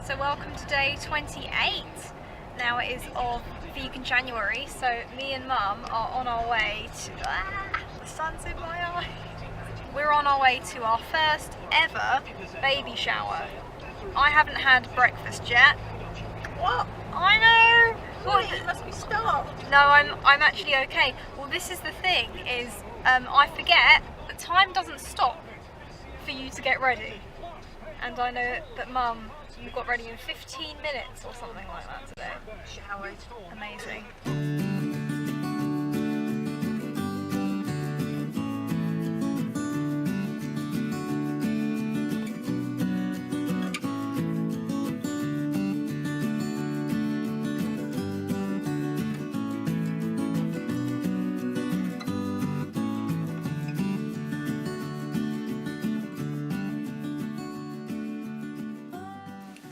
So welcome to day 28. Now it is of Vegan January, so me and Mum are on our way to... the sun's in my eye. We're on our way to our first ever baby shower. I haven't had breakfast yet. What? I know! Well, you must be starved. No, I'm actually okay. Well, this is the thing, is I forget that time doesn't stop for you to get ready. And I know that Mum, you got ready in 15 minutes or something like that today. Showered. Amazing.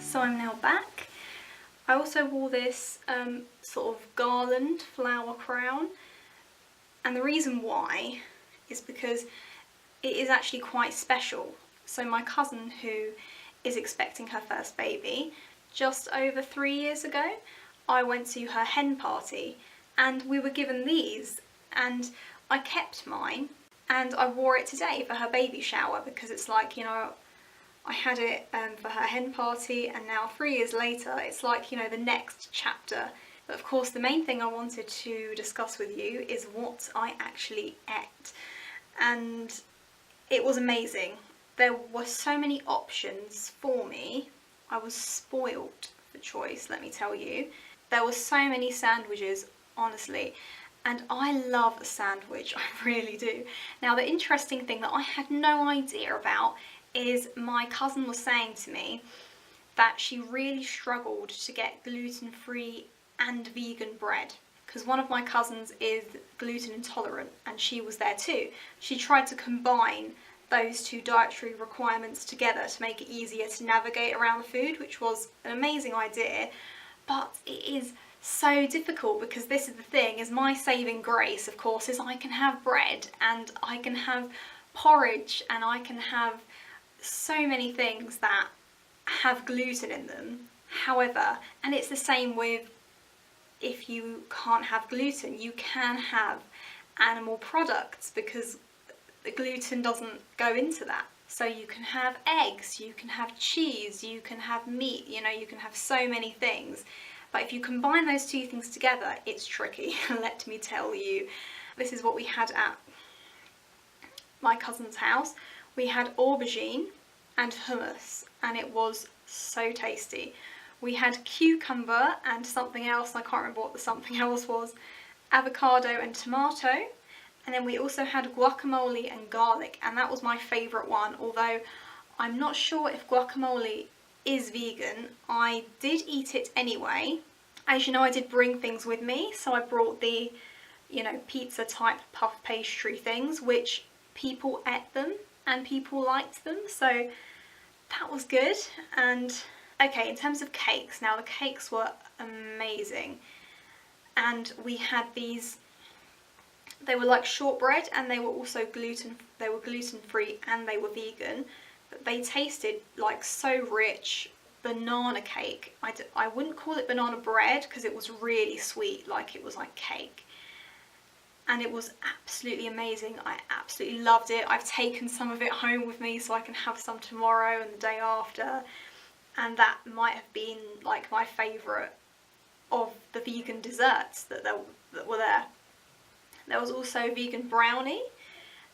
So I'm now back. I also wore this sort of garland flower crown, and the reason why is because it is actually quite special. So my cousin, who is expecting her first baby, just over 3 years ago, I went to her hen party and we were given these, and I kept mine and I wore it today for her baby shower because it's like, you know, I had it for her hen party, and now 3 years later it's like, you know, the next chapter. But of course the main thing I wanted to discuss with you is what I actually ate, and it was amazing. There were so many options for me. I was spoiled for choice, let me tell you. There were so many sandwiches, honestly, and I love a sandwich, I really do. Now the interesting thing that I had no idea about is my cousin was saying to me that she really struggled to get gluten-free and vegan bread, because one of my cousins is gluten intolerant and she was there too. She tried to combine those two dietary requirements together to make it easier to navigate around the food, which was an amazing idea, but it is so difficult because this is the thing, is my saving grace of course is I can have bread and I can have porridge and I can have so many things that have gluten in them. However, and it's the same with, if you can't have gluten, you can have animal products because the gluten doesn't go into that. So you can have eggs, you can have cheese, you can have meat, you know, you can have so many things. But if you combine those two things together, it's tricky, let me tell you. This is what we had at my cousin's house. We had aubergine and hummus, and it was so tasty. We had cucumber and something else, I can't remember what the something else was, avocado and tomato, and then we also had guacamole and garlic, and that was my favourite one, although I'm not sure if guacamole is vegan. I did eat it anyway. As you know, I did bring things with me, so I brought the, you know, pizza type puff pastry things, which people ate them and people liked them, so that was good. And okay, in terms of cakes, now the cakes were amazing, and we had these, they were like shortbread and they were also gluten free and they were vegan, but they tasted like so rich. Banana cake, I wouldn't call it banana bread because it was really sweet, like it was like cake. And it was absolutely amazing. I absolutely loved it. I've taken some of it home with me so I can have some tomorrow and the day after. And that might have been like my favourite of the vegan desserts that were there. There was also vegan brownie,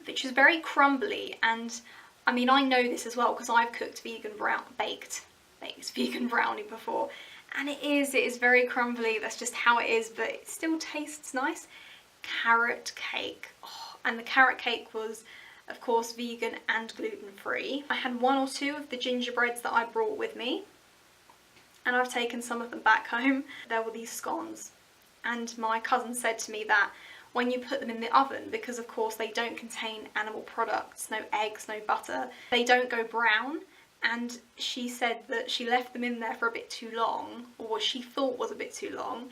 which is very crumbly. And I mean, I know this as well because I've cooked baked vegan brownie before. And it is very crumbly. That's just how it is, but it still tastes nice. Carrot cake, and the carrot cake was of course vegan and gluten-free. I had one or two of the gingerbreads that I brought with me, and I've taken some of them back home. There were these scones, and my cousin said to me that when you put them in the oven, because of course they don't contain animal products, no eggs, no butter, they don't go brown, and she said that she left them in there for a bit too long, or what she thought was a bit too long,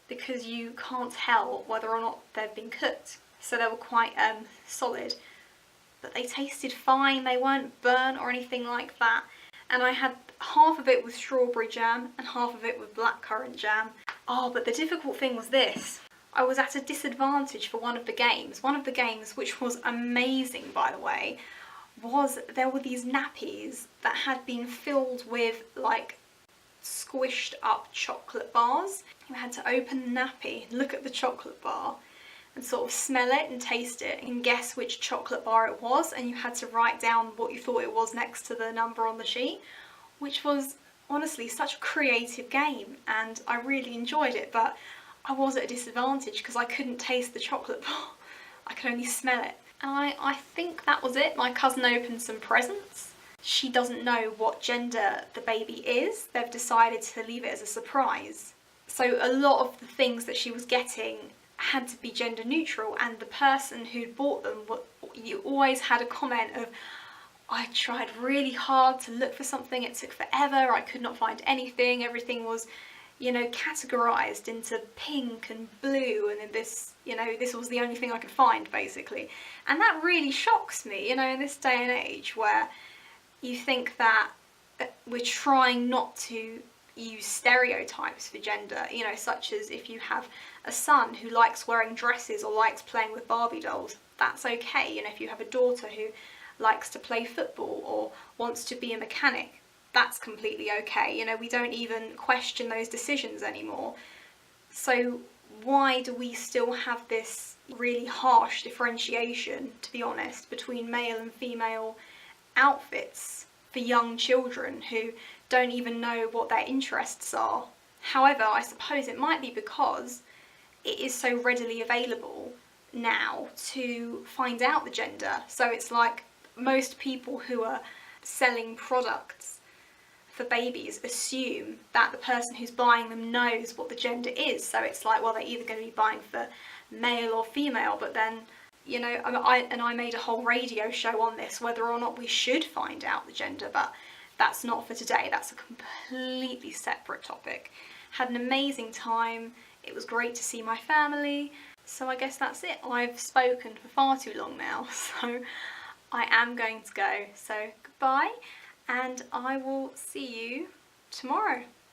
because you can't tell whether or not they've been cooked. So they were quite solid, but they tasted fine. They weren't burnt or anything like that. and I had half of it with strawberry jam and half of it with blackcurrant jam. Oh, but the difficult thing was this. I was at a disadvantage for one of the games. One of the games, which was amazing by the way, was there were these nappies that had been filled with like squished up chocolate bars. You had to open the nappy, look at the chocolate bar and sort of smell it and taste it and guess which chocolate bar it was, and you had to write down what you thought it was next to the number on the sheet, which was honestly such a creative game and I really enjoyed it, but I was at a disadvantage because I couldn't taste the chocolate bar. I could only smell it. And I think that was it. My cousin opened some presents. She doesn't know what gender the baby is. They've decided to leave it as a surprise. So a lot of the things that she was getting had to be gender neutral, and the person who'd bought them, you always had a comment of, I tried really hard to look for something, it took forever, I could not find anything, everything was, you know, categorised into pink and blue, and this, you know, this was the only thing I could find basically. And that really shocks me, you know, in this day and age where you think that we're trying not to use stereotypes for gender, you know, such as if you have a son who likes wearing dresses or likes playing with Barbie dolls, that's okay. You know, if you have a daughter who likes to play football or wants to be a mechanic, that's completely okay. You know, we don't even question those decisions anymore. So why do we still have this really harsh differentiation, to be honest, between male and female outfits for young children who don't even know what their interests are? However, I suppose it might be because it is so readily available now to find out the gender. So it's like most people who are selling products for babies assume that the person who's buying them knows what the gender is. So it's like, well, they're either going to be buying for male or female, but then, you know, I made a whole radio show on this, whether or not we should find out the gender, but that's not for today. That's a completely separate topic. Had an amazing time. It was great to see my family. So I guess that's it. I've spoken for far too long now, so I am going to go. So goodbye, and I will see you tomorrow.